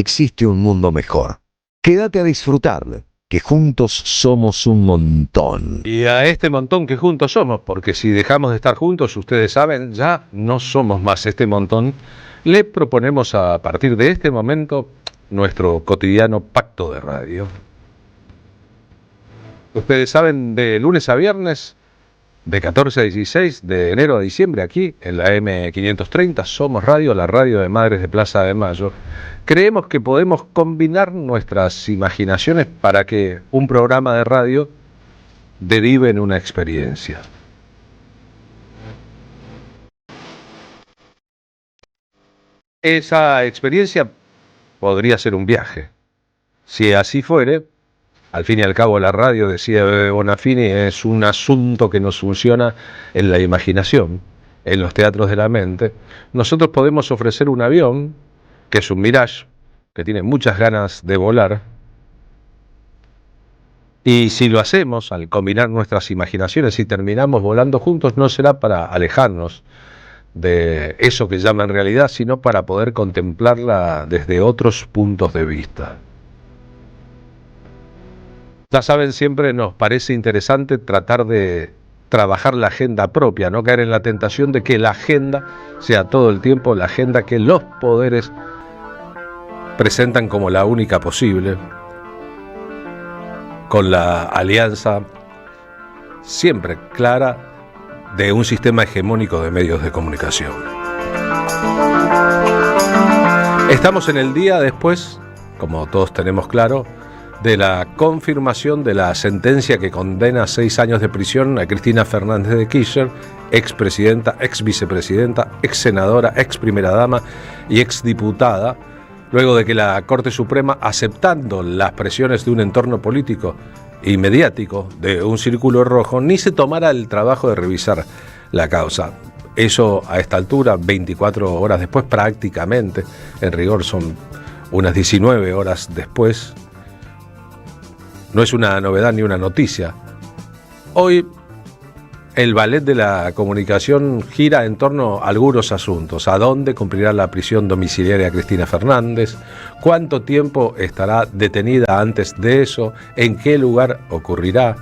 existe un mundo mejor. Quédate a disfrutar, que juntos somos un montón. Y a este montón que juntos somos, porque si dejamos de estar juntos, ustedes saben, ya no somos más este montón, le proponemos a partir de este momento nuestro cotidiano pacto de radio. Ustedes saben, de lunes a viernes, de 14 a 16, de enero a diciembre, aquí en la M530, Somos Radio, la radio de Madres de Plaza de Mayo. Creemos que podemos combinar nuestras imaginaciones para que un programa de radio derive en una experiencia. Esa experiencia podría ser un viaje. Si así fuere, al fin y al cabo la radio, decía Bebe Bonafini, es un asunto que nos funciona en la imaginación, en los teatros de la mente. Nosotros podemos ofrecer un avión, que es un Mirage, que tiene muchas ganas de volar. Y si lo hacemos, al combinar nuestras imaginaciones y terminamos volando juntos, no será para alejarnos de eso que llaman realidad, sino para poder contemplarla desde otros puntos de vista. Ya saben, siempre nos parece interesante tratar de trabajar la agenda propia, no caer en la tentación de que la agenda sea todo el tiempo la agenda que los poderes presentan como la única posible, con la alianza siempre clara de un sistema hegemónico de medios de comunicación. Estamos en el día después, como todos tenemos claro, de la confirmación de la sentencia que condena a 6 años de prisión a Cristina Fernández de Kirchner, expresidenta, exvicepresidenta, exsenadora, exprimera dama y exdiputada, luego de que la Corte Suprema, aceptando las presiones de un entorno político y mediático de un círculo rojo, ni se tomara el trabajo de revisar la causa. Eso a esta altura, 24 horas después prácticamente, en rigor son unas 19 horas después, no es una novedad ni una noticia. Hoy el ballet de la comunicación gira en torno a algunos asuntos. ¿A dónde cumplirá la prisión domiciliaria Cristina Fernández? ¿Cuánto tiempo estará detenida antes de eso? ¿En qué lugar ocurrirá?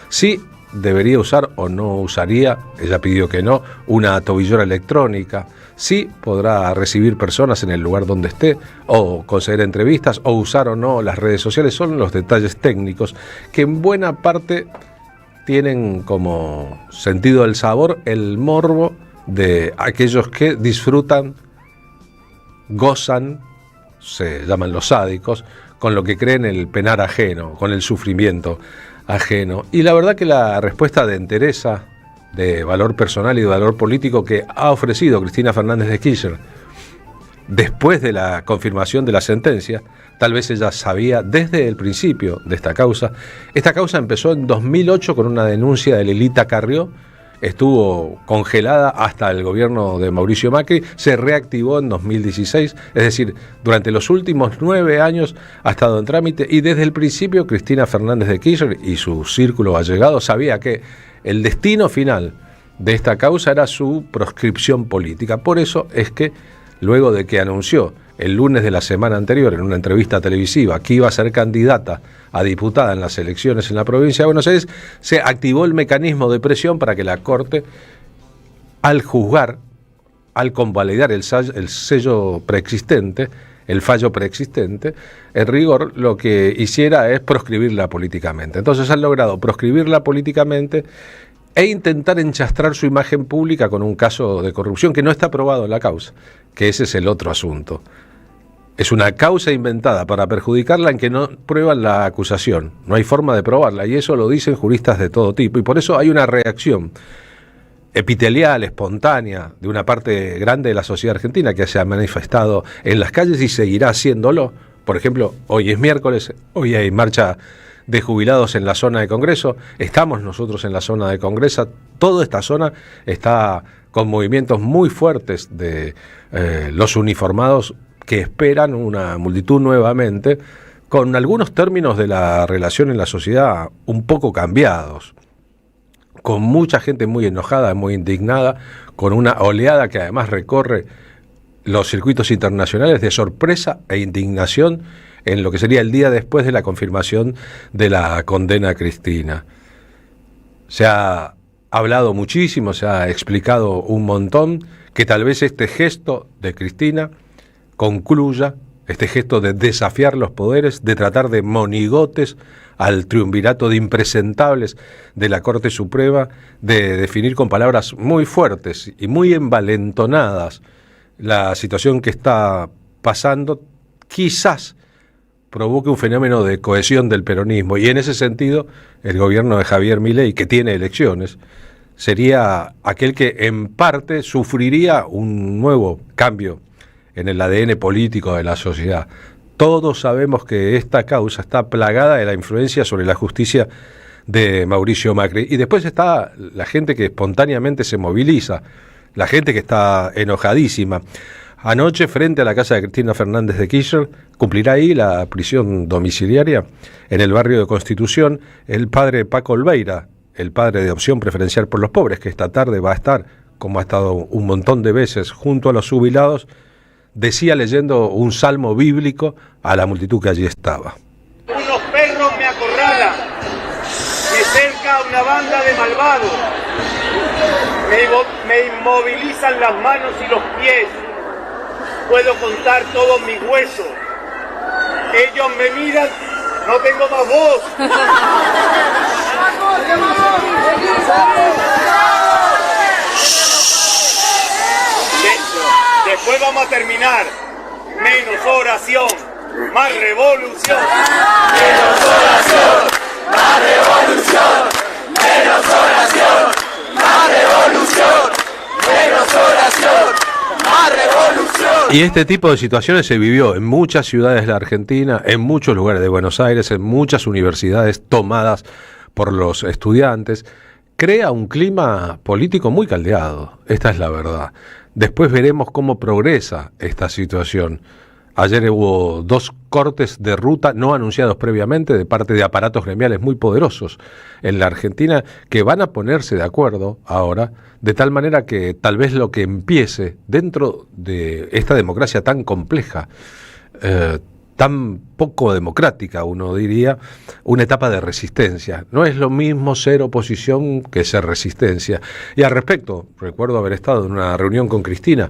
¿Sí debería usar o no usaría, ella pidió que no, una tobillera electrónica? ¿Sí podrá recibir personas en el lugar donde esté, o conceder entrevistas, o usar o no las redes sociales? Son los detalles técnicos que en buena parte tienen como sentido del sabor el morbo de aquellos que disfrutan, gozan, se llaman los sádicos, con lo que creen el penar ajeno, con el sufrimiento ajeno. Y la verdad que la respuesta de entereza, de valor personal y de valor político que ha ofrecido Cristina Fernández de Kirchner después de la confirmación de la sentencia, tal vez ella sabía desde el principio de esta causa. Esta causa empezó en 2008 con una denuncia de Lelita Carrió, estuvo congelada hasta el gobierno de Mauricio Macri, se reactivó en 2016, es decir, durante los últimos 9 años ha estado en trámite, y desde el principio Cristina Fernández de Kirchner y su círculo allegado sabía que el destino final de esta causa era su proscripción política. Por eso es que luego de que anunció el lunes de la semana anterior en una entrevista televisiva que iba a ser candidata a diputada en las elecciones en la provincia de Buenos Aires, se activó el mecanismo de presión para que la Corte, al juzgar, al convalidar el sello preexistente, el fallo preexistente, en rigor lo que hiciera es proscribirla políticamente. Entonces han logrado proscribirla políticamente e intentar enchastrar su imagen pública con un caso de corrupción que no está probado en la causa, que ese es el otro asunto. Es una causa inventada para perjudicarla en que no prueban la acusación, no hay forma de probarla, y eso lo dicen juristas de todo tipo, y por eso hay una reacción epitelial, espontánea, de una parte grande de la sociedad argentina que se ha manifestado en las calles y seguirá haciéndolo. Por ejemplo, hoy es miércoles, hoy hay marcha de jubilados en la zona de Congreso, estamos nosotros en la zona de Congreso, toda esta zona está con movimientos muy fuertes de los uniformados que esperan una multitud nuevamente, con algunos términos de la relación en la sociedad un poco cambiados, con mucha gente muy enojada, muy indignada, con una oleada que además recorre los circuitos internacionales de sorpresa e indignación en lo que sería el día después de la confirmación de la condena a Cristina. Se ha hablado muchísimo, se ha explicado un montón, que tal vez este gesto de Cristina concluya, este gesto de desafiar los poderes, de tratar de monigotes al triunvirato de impresentables de la Corte Suprema, de definir con palabras muy fuertes y muy envalentonadas la situación que está pasando, quizás provoque un fenómeno de cohesión del peronismo, y en ese sentido el gobierno de Javier Milei, que tiene elecciones, sería aquel que en parte sufriría un nuevo cambio en el ADN político de la sociedad. Todos sabemos que esta causa está plagada de la influencia sobre la justicia de Mauricio Macri, y después está la gente que espontáneamente se moviliza, la gente que está enojadísima. Anoche, frente a la casa de Cristina Fernández de Kirchner, cumplirá ahí la prisión domiciliaria en el barrio de Constitución el padre Paco Olveira, el padre de Opción Preferencial por los Pobres, que esta tarde va a estar, como ha estado un montón de veces, junto a los jubilados, decía leyendo un salmo bíblico a la multitud que allí estaba. Unos perros me acorralan, me cerca una banda de malvados, me inmovilizan las manos y los pies, puedo contar todos mis huesos, ellos me miran, no tengo más voz. Después vamos a terminar. Menos oración, más revolución. Menos oración, más revolución. Menos oración, más revolución. Menos oración, más revolución. Y este tipo de situaciones se vivió en muchas ciudades de la Argentina, en muchos lugares de Buenos Aires, en muchas universidades tomadas por los estudiantes. Crea un clima político muy caldeado, esta es la verdad. Después veremos cómo progresa esta situación. Ayer hubo 2 cortes de ruta no anunciados previamente de parte de aparatos gremiales muy poderosos en la Argentina, que van a ponerse de acuerdo ahora, de tal manera que tal vez lo que empiece dentro de esta democracia tan compleja, tan poco democrática, uno diría, una etapa de resistencia. No es lo mismo ser oposición que ser resistencia. Y al respecto, recuerdo haber estado en una reunión con Cristina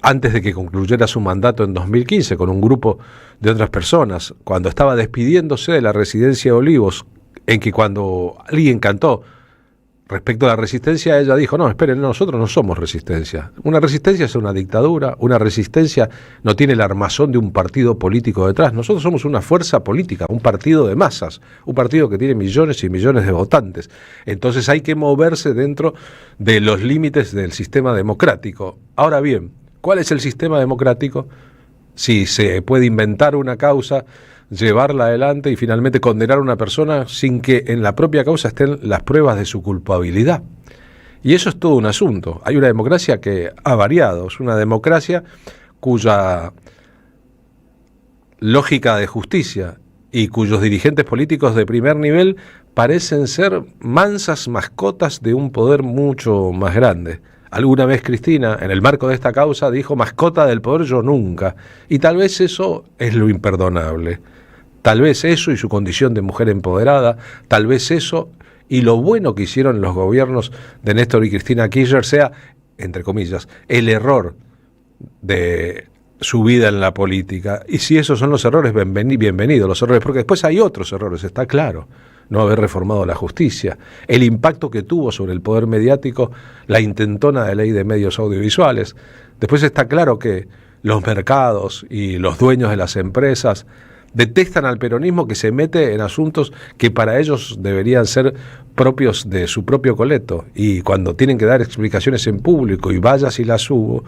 antes de que concluyera su mandato en 2015 con un grupo de otras personas, cuando estaba despidiéndose de la residencia de Olivos, en que cuando alguien cantó respecto a la resistencia, ella dijo, no, esperen, nosotros no somos resistencia. Una resistencia es una dictadura, una resistencia no tiene el armazón de un partido político detrás. Nosotros somos una fuerza política, un partido de masas, un partido que tiene millones y millones de votantes. Entonces hay que moverse dentro de los límites del sistema democrático. Ahora bien, ¿cuál es el sistema democrático? Si se puede inventar una causa, llevarla adelante y finalmente condenar a una persona sin que en la propia causa estén las pruebas de su culpabilidad. Y eso es todo un asunto. Hay una democracia que ha variado, es una democracia cuya lógica de justicia y cuyos dirigentes políticos de primer nivel parecen ser mansas mascotas de un poder mucho más grande. Alguna vez Cristina, en el marco de esta causa, dijo mascota del poder yo nunca. Y tal vez eso es lo imperdonable. Tal vez eso y su condición de mujer empoderada, tal vez eso y lo bueno que hicieron los gobiernos de Néstor y Cristina Kirchner sea, entre comillas, el error de su vida en la política. Y si esos son los errores, bienvenidos los errores, porque después hay otros errores, está claro. No haber reformado la justicia, el impacto que tuvo sobre el poder mediático la intentona de ley de medios audiovisuales. Después está claro que los mercados y los dueños de las empresas detestan al peronismo, que se mete en asuntos que para ellos deberían ser propios de su propio coleto, y cuando tienen que dar explicaciones en público y vaya si las hubo,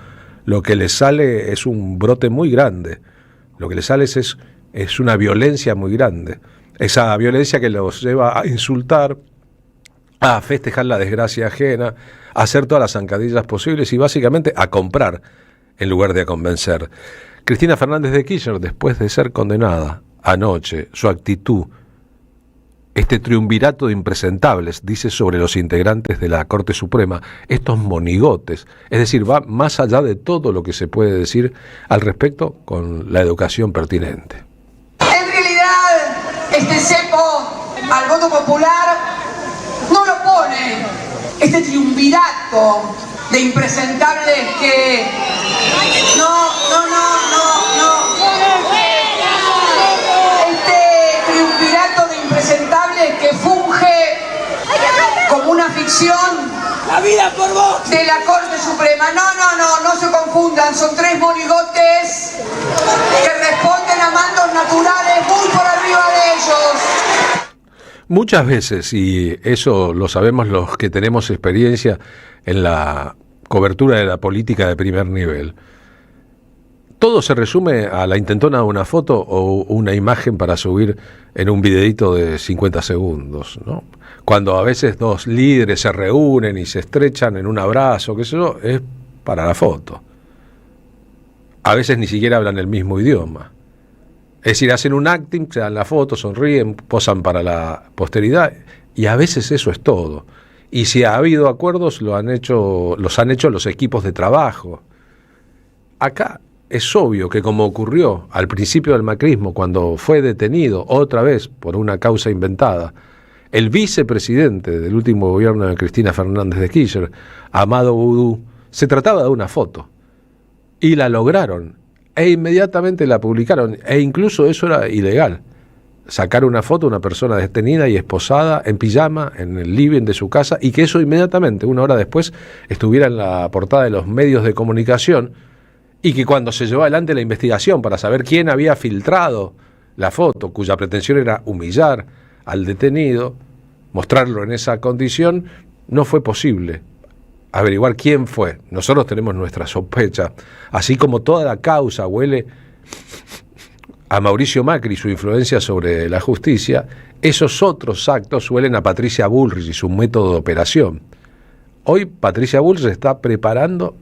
lo que les sale es un brote muy grande, lo que les sale es una violencia muy grande, esa violencia que los lleva a insultar, a festejar la desgracia ajena, a hacer todas las zancadillas posibles y básicamente a comprar en lugar de a convencer. Cristina Fernández de Kirchner, después de ser condenada anoche, su actitud este triunvirato de impresentables, dice sobre los integrantes de la Corte Suprema, estos monigotes, es decir, va más allá de todo lo que se puede decir al respecto con la educación pertinente. En realidad, este cepo al voto popular no lo pone este triunvirato de impresentables que... No. Este triunvirato de impresentables que funge como una ficción ¡La vida por vos! de la Corte Suprema. No se confundan, son 3 monigotes que responden a mandos naturales muy por arriba de ellos. Muchas veces, y eso lo sabemos los que tenemos experiencia en la cobertura de la política de primer nivel, todo se resume a la intentona de una foto o una imagen para subir en un videíto de 50 segundos, ¿no? Cuando a veces 2 líderes se reúnen y se estrechan en un abrazo, qué sé yo, es para la foto. A veces ni siquiera hablan el mismo idioma. Es decir, hacen un acting, se dan la foto, sonríen, posan para la posteridad, y a veces eso es todo. Y si ha habido acuerdos, los han hecho los equipos de trabajo. Acá es obvio que, como ocurrió al principio del macrismo, cuando fue detenido otra vez por una causa inventada, el vicepresidente del último gobierno de Cristina Fernández de Kirchner, Amado Boudou, se trataba de una foto. Y la lograron. E inmediatamente la publicaron. E incluso eso era ilegal. Sacar una foto de una persona detenida y esposada en pijama en el living de su casa, y que eso inmediatamente, 1 hora después, estuviera en la portada de los medios de comunicación, y que cuando se llevó adelante la investigación para saber quién había filtrado la foto, cuya pretensión era humillar al detenido, mostrarlo en esa condición, no fue posible averiguar quién fue. Nosotros tenemos nuestra sospecha, así como toda la causa huele a Mauricio Macri y su influencia sobre la justicia, esos otros actos huelen a Patricia Bullrich y su método de operación. Hoy Patricia Bullrich está preparando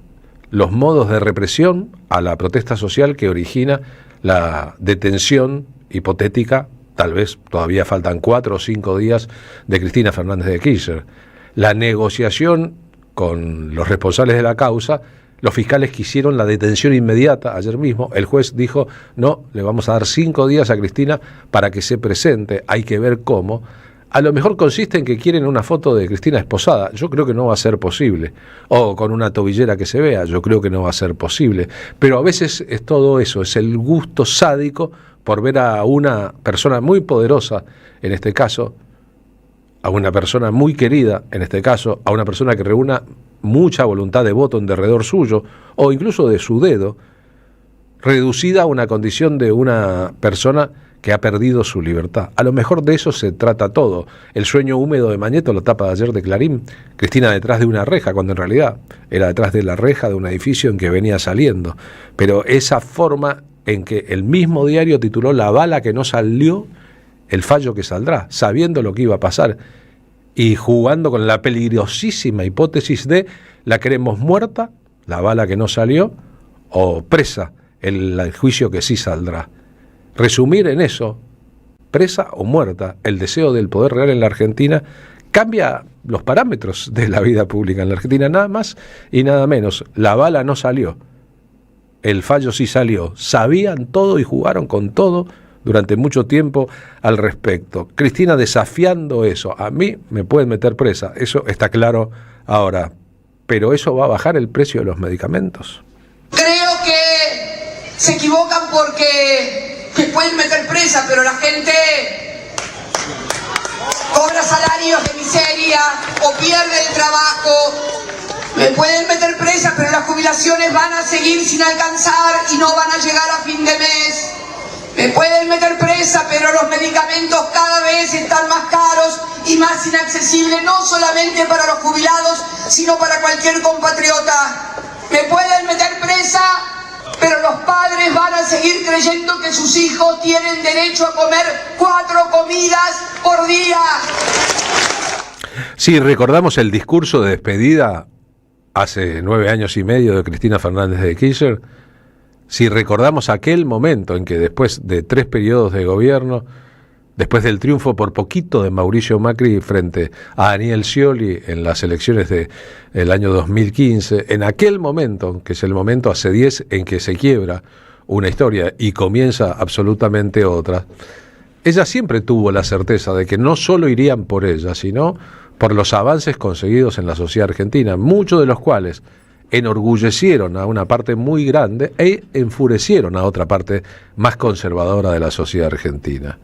los modos de represión a la protesta social que origina la detención hipotética, tal vez todavía faltan 4 o 5 días, de Cristina Fernández de Kirchner. La negociación con los responsables de la causa, los fiscales quisieron la detención inmediata ayer mismo. El juez dijo, no, le vamos a dar 5 días a Cristina para que se presente, hay que ver cómo. A lo mejor consiste en que quieren una foto de Cristina esposada. Yo creo que no va a ser posible. O con una tobillera que se vea. Yo creo que no va a ser posible. Pero a veces es todo eso. Es el gusto sádico por ver a una persona muy poderosa, en este caso, a una persona muy querida, en este caso, a una persona que reúna mucha voluntad de voto en derredor suyo, o incluso de su dedo, reducida a una condición de una persona que ha perdido su libertad. A lo mejor de eso se trata todo. El sueño húmedo de Mañeto, la tapa de ayer de Clarín, Cristina detrás de una reja, cuando en realidad era detrás de la reja de un edificio en que venía saliendo. Pero esa forma en que el mismo diario tituló La bala que no salió, el fallo que saldrá, sabiendo lo que iba a pasar y jugando con la peligrosísima hipótesis de la queremos muerta, la bala que no salió, o presa, el juicio que sí saldrá. Resumir en eso, presa o muerta, el deseo del poder real en la Argentina cambia los parámetros de la vida pública en la Argentina, nada más y nada menos. La bala no salió, el fallo sí salió. Sabían todo y jugaron con todo durante mucho tiempo al respecto. Cristina desafiando eso. A mí me pueden meter presa, eso está claro ahora, pero ¿eso va a bajar el precio de los medicamentos? Creo que se equivocan porque me pueden meter presa, pero la gente cobra salarios de miseria o pierde el trabajo. Me pueden meter presa, pero las jubilaciones van a seguir sin alcanzar y no van a llegar a fin de mes. Me pueden meter presa, pero los medicamentos cada vez están más caros y más inaccesibles, no solamente para los jubilados, sino para cualquier compatriota. Me pueden meter presa, pero los padres van a seguir creyendo que sus hijos tienen derecho a comer 4 comidas por día. Sí, recordamos el discurso de despedida hace 9 años y medio de Cristina Fernández de Kirchner. Si recordamos aquel momento en que después de 3 periodos de gobierno después del triunfo por poquito de Mauricio Macri frente a Daniel Scioli en las elecciones del año 2015, en aquel momento, que es el momento hace 10 en que se quiebra una historia y comienza absolutamente otra, ella siempre tuvo la certeza de que no solo irían por ella, sino por los avances conseguidos en la sociedad argentina, muchos de los cuales enorgullecieron a una parte muy grande e enfurecieron a otra parte más conservadora de la sociedad argentina.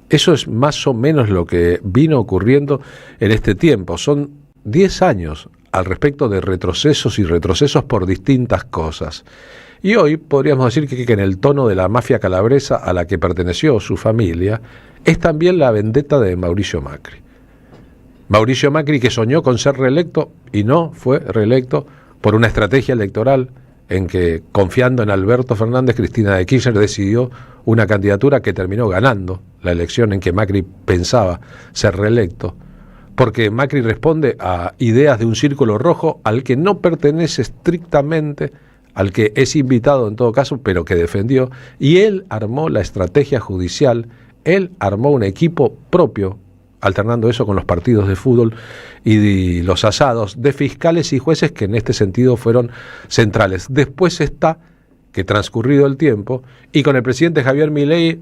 Eso es más o menos lo que vino ocurriendo en este tiempo. Son 10 años al respecto de retrocesos y retrocesos por distintas cosas. Y hoy podríamos decir que en el tono de la mafia calabresa a la que perteneció su familia, es también la vendetta de Mauricio Macri. Mauricio Macri, que soñó con ser reelecto y no fue reelecto por una estrategia electoral en que, confiando en Alberto Fernández, Cristina de Kirchner decidió una candidatura que terminó ganando la elección en que Macri pensaba ser reelecto, porque Macri responde a ideas de un círculo rojo al que no pertenece estrictamente, al que es invitado en todo caso, pero que defendió, y él armó la estrategia judicial, él armó un equipo propio, alternando eso con los partidos de fútbol y los asados de fiscales y jueces que en este sentido fueron centrales. Después está que, transcurrido el tiempo, y con el presidente Javier Milei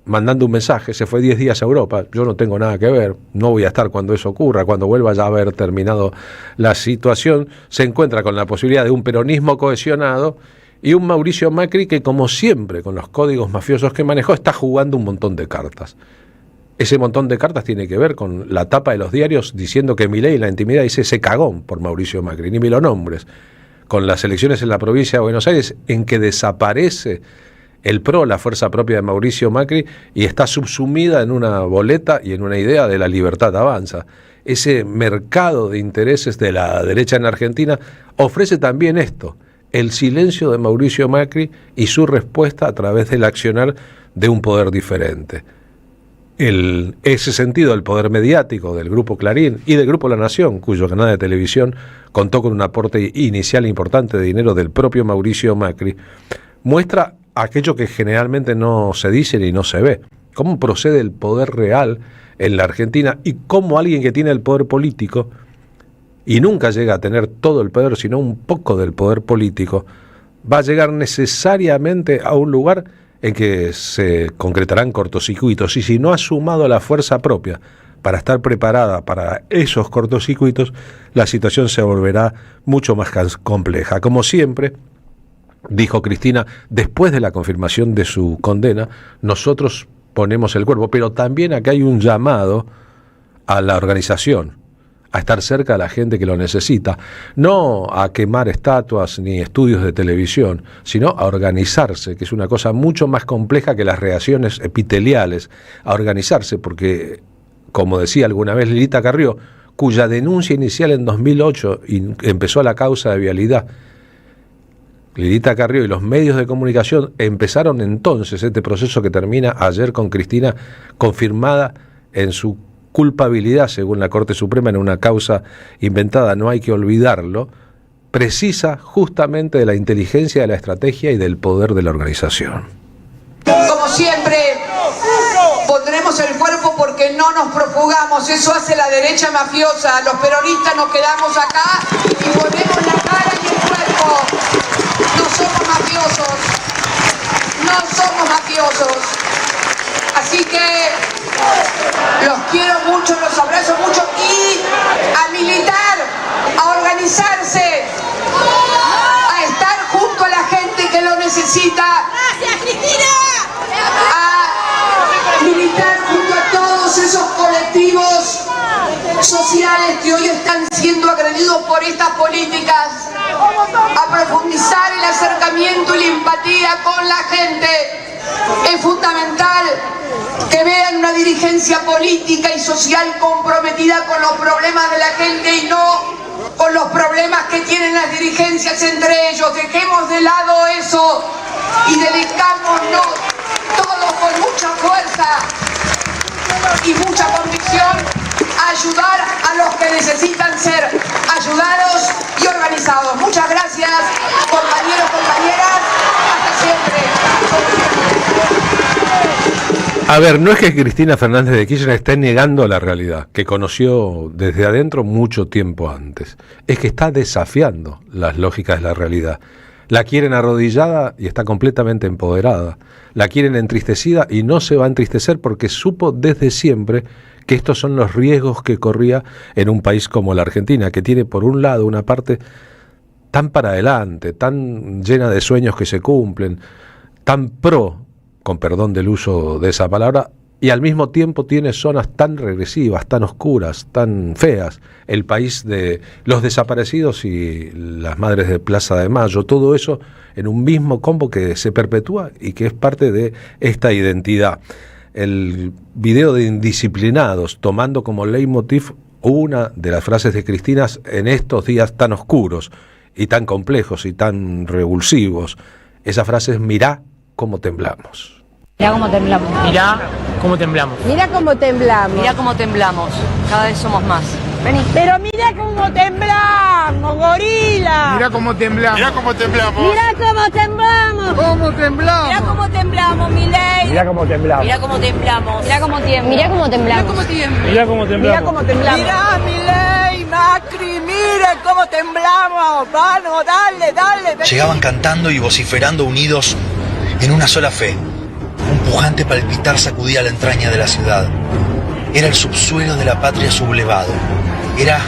mandando un mensaje, se fue 10 días a Europa, yo no tengo nada que ver, no voy a estar cuando eso ocurra, cuando vuelva ya a haber terminado la situación, se encuentra con la posibilidad de un peronismo cohesionado y un Mauricio Macri que, como siempre, con los códigos mafiosos que manejó, está jugando un montón de cartas. Ese montón de cartas tiene que ver con la tapa de los diarios diciendo que Milei en la intimidad dice ese cagón por Mauricio Macri, ni me lo nombres. Con las elecciones en la provincia de Buenos Aires, en que desaparece el PRO, la fuerza propia de Mauricio Macri, y está subsumida en una boleta y en una idea de la libertad avanza. Ese mercado de intereses de la derecha en Argentina ofrece también esto, el silencio de Mauricio Macri y su respuesta a través del accionar de un poder diferente. Ese sentido, el poder mediático del Grupo Clarín y del Grupo La Nación, cuyo canal de televisión contó con un aporte inicial importante de dinero del propio Mauricio Macri, muestra aquello que generalmente no se dice ni no se ve, cómo procede el poder real en la Argentina y cómo alguien que tiene el poder político y nunca llega a tener todo el poder, sino un poco del poder político, va a llegar necesariamente a un lugar en que se concretarán cortocircuitos, y si no ha sumado la fuerza propia para estar preparada para esos cortocircuitos, la situación se volverá mucho más compleja. Como siempre, dijo Cristina, después de la confirmación de su condena, nosotros ponemos el cuerpo, pero también acá hay un llamado a la organización, a estar cerca de la gente que lo necesita, no a quemar estatuas ni estudios de televisión, sino a organizarse, que es una cosa mucho más compleja que las reacciones epiteliales, a organizarse, porque, como decía alguna vez Lilita Carrió, cuya denuncia inicial en 2008 empezó la causa de vialidad, Lilita Carrió y los medios de comunicación empezaron entonces este proceso que termina ayer con Cristina confirmada en su culpabilidad según la Corte Suprema en una causa inventada, no hay que olvidarlo, precisa justamente de la inteligencia, de la estrategia y del poder de la organización. Como siempre, pondremos el cuerpo porque no nos propugamos, eso hace la derecha mafiosa, los peronistas nos quedamos acá y ponemos la cara y el cuerpo. No somos mafiosos, no somos mafiosos. Así que los quiero mucho, los abrazo mucho y a militar, a organizarse, a estar junto a la gente que lo necesita. ¡Gracias, Cristina! A militar junto a todos esos colectivos sociales que hoy están siendo agredidos por estas políticas, a profundizar el acercamiento y la empatía con la gente. Es fundamental que vean una dirigencia política y social comprometida con los problemas de la gente y no con los problemas que tienen las dirigencias entre ellos. Dejemos de lado eso y dedicámonos todos con mucha fuerza y mucha convicción a ayudar a los que necesitan ser ayudados y organizados. Muchas gracias, compañeros, compañeras. Hasta siempre. A ver, no es que Cristina Fernández de Kirchner esté negando la realidad, que conoció desde adentro mucho tiempo antes. Es que está desafiando las lógicas de la realidad. La quieren arrodillada y está completamente empoderada. La quieren entristecida y no se va a entristecer porque supo desde siempre que estos son los riesgos que corría en un país como la Argentina, que tiene por un lado una parte tan para adelante, tan llena de sueños que se cumplen, tan pro, con perdón del uso de esa palabra, y al mismo tiempo tiene zonas tan regresivas, tan oscuras, tan feas. El país de los desaparecidos y las madres de Plaza de Mayo, todo eso en un mismo combo que se perpetúa y que es parte de esta identidad. El video de Indisciplinados, tomando como leitmotiv una de las frases de Cristina en estos días tan oscuros y tan complejos y tan revulsivos. Esa frase es: mirá cómo temblamos. Mirá cómo temblamos. Mirá cómo temblamos. Mirá cómo temblamos. Mirá cómo temblamos. Cada vez somos más. Vení. Pero mirá cómo temblamos, gorila. Mirá cómo temblamos. Mirá cómo temblamos. Mirá cómo temblamos. cómo temblamos. Mirá cómo temblamos, Milei. Mirá cómo temblamos. Mirá cómo temblamos. Mirá cómo temblamos. Mirá cómo temblamos. Mirá cómo temblamos. Mirá cómo temblamos. Mirá, Milei, Macri, miren cómo temblamos. Vamos, dale, dale. Llegaban cantando y vociferando unidos en una sola fe. Un pujante palpitar sacudía la entraña de la ciudad. Era el subsuelo de la patria sublevado. Era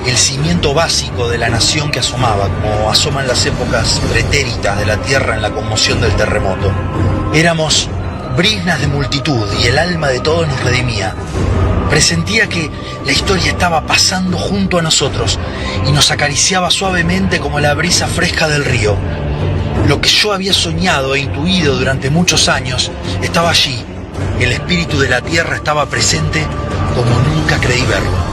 el cimiento básico de la nación que asomaba, como asoman las épocas pretéritas de la tierra en la conmoción del terremoto. Éramos briznas de multitud y el alma de todos nos redimía. Presentía que la historia estaba pasando junto a nosotros y nos acariciaba suavemente como la brisa fresca del río. Lo que yo había soñado e intuido durante muchos años estaba allí. El espíritu de la tierra estaba presente como nunca creí verlo.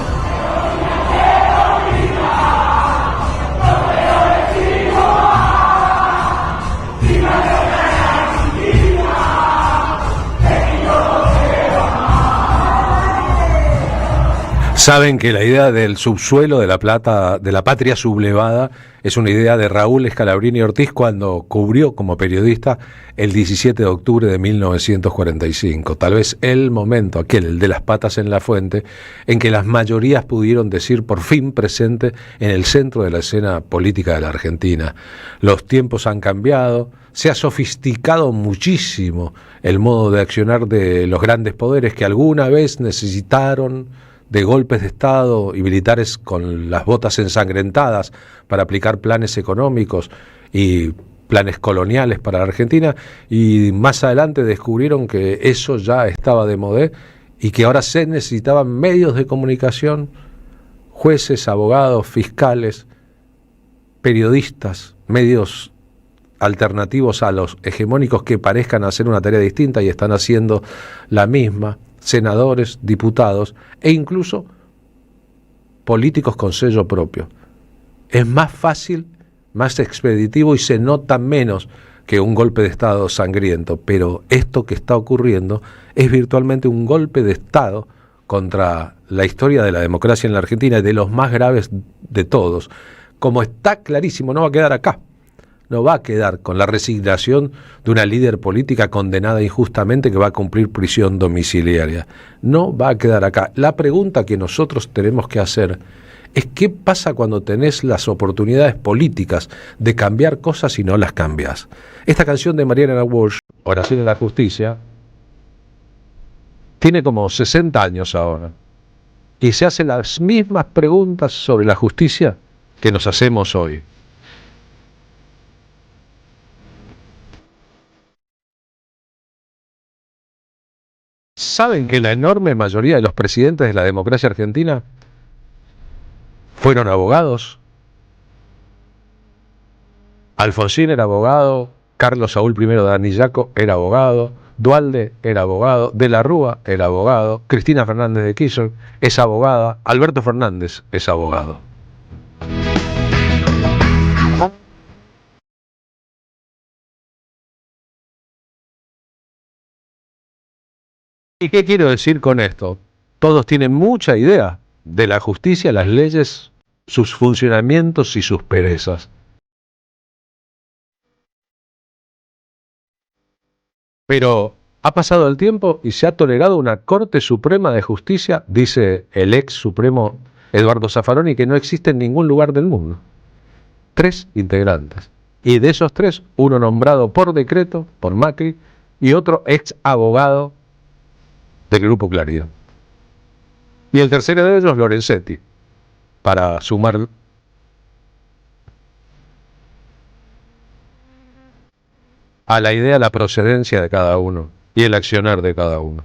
Saben que la idea del subsuelo de la plata, de la patria sublevada, es una idea de Raúl Scalabrini Ortiz cuando cubrió como periodista el 17 de octubre de 1945. Tal vez el momento aquel, el de las patas en la fuente, en que las mayorías pudieron decir por fin presente en el centro de la escena política de la Argentina. Los tiempos han cambiado, se ha sofisticado muchísimo el modo de accionar de los grandes poderes que alguna vez necesitaron de golpes de Estado y militares con las botas ensangrentadas para aplicar planes económicos y planes coloniales para la Argentina, y más adelante descubrieron que eso ya estaba de modé y que ahora se necesitaban medios de comunicación, jueces, abogados, fiscales, periodistas, medios alternativos a los hegemónicos que parezcan hacer una tarea distinta y están haciendo la misma, senadores, diputados e incluso políticos con sello propio. Es más fácil, más expeditivo y se nota menos que un golpe de Estado sangriento, pero esto que está ocurriendo es virtualmente un golpe de Estado contra la historia de la democracia en la Argentina y de los más graves de todos. Como está clarísimo, no va a quedar acá. No va a quedar con la resignación de una líder política condenada injustamente que va a cumplir prisión domiciliaria. No va a quedar acá. La pregunta que nosotros tenemos que hacer es qué pasa cuando tenés las oportunidades políticas de cambiar cosas y no las cambias. Esta canción de Mariana Walsh, Oración en la Justicia, tiene como 60 años ahora y se hace las mismas preguntas sobre la justicia que nos hacemos hoy. ¿Saben que la enorme mayoría de los presidentes de la democracia argentina fueron abogados? Alfonsín era abogado, Carlos Saúl I de Anillaco era abogado, Duhalde era abogado, De la Rúa era abogado, Cristina Fernández de Kirchner es abogada, Alberto Fernández es abogado. ¿Y qué quiero decir con esto? Todos tienen mucha idea de la justicia, las leyes, sus funcionamientos y sus perezas. Pero Ha pasado el tiempo y se ha tolerado una Corte Suprema de Justicia, dice el ex supremo Eduardo Zaffaroni, que no existe en ningún lugar del mundo. 3 integrantes. Y de esos 3, uno nombrado por decreto, por Macri, y otro ex abogado del Grupo Claridad. Y el tercero de ellos, Lorenzetti, para sumar a la idea la procedencia de cada uno y el accionar de cada uno.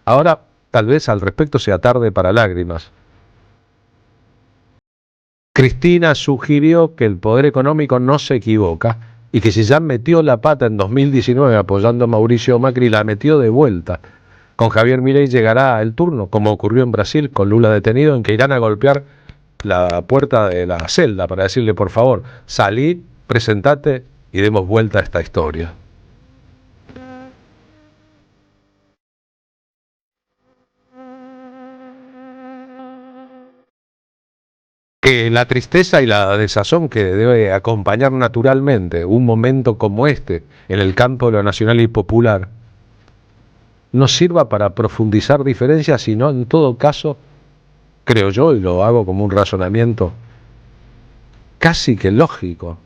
Ahora, tal vez al respecto sea tarde para lágrimas. Cristina sugirió que el poder económico no se equivoca y que si ya metió la pata en 2019 apoyando a Mauricio Macri, la metió de vuelta. Con Javier Milei llegará el turno, como ocurrió en Brasil con Lula detenido, en que irán a golpear la puerta de la celda para decirle, por favor, salí, presentate y demos vuelta a esta historia. Que la tristeza y la desazón que debe acompañar naturalmente un momento como este en el campo de lo nacional y popular no sirva para profundizar diferencias, sino en todo caso, creo yo, y lo hago como un razonamiento casi que lógico,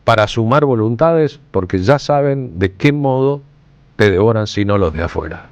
para sumar voluntades, porque ya saben de qué modo te devoran si no los de afuera.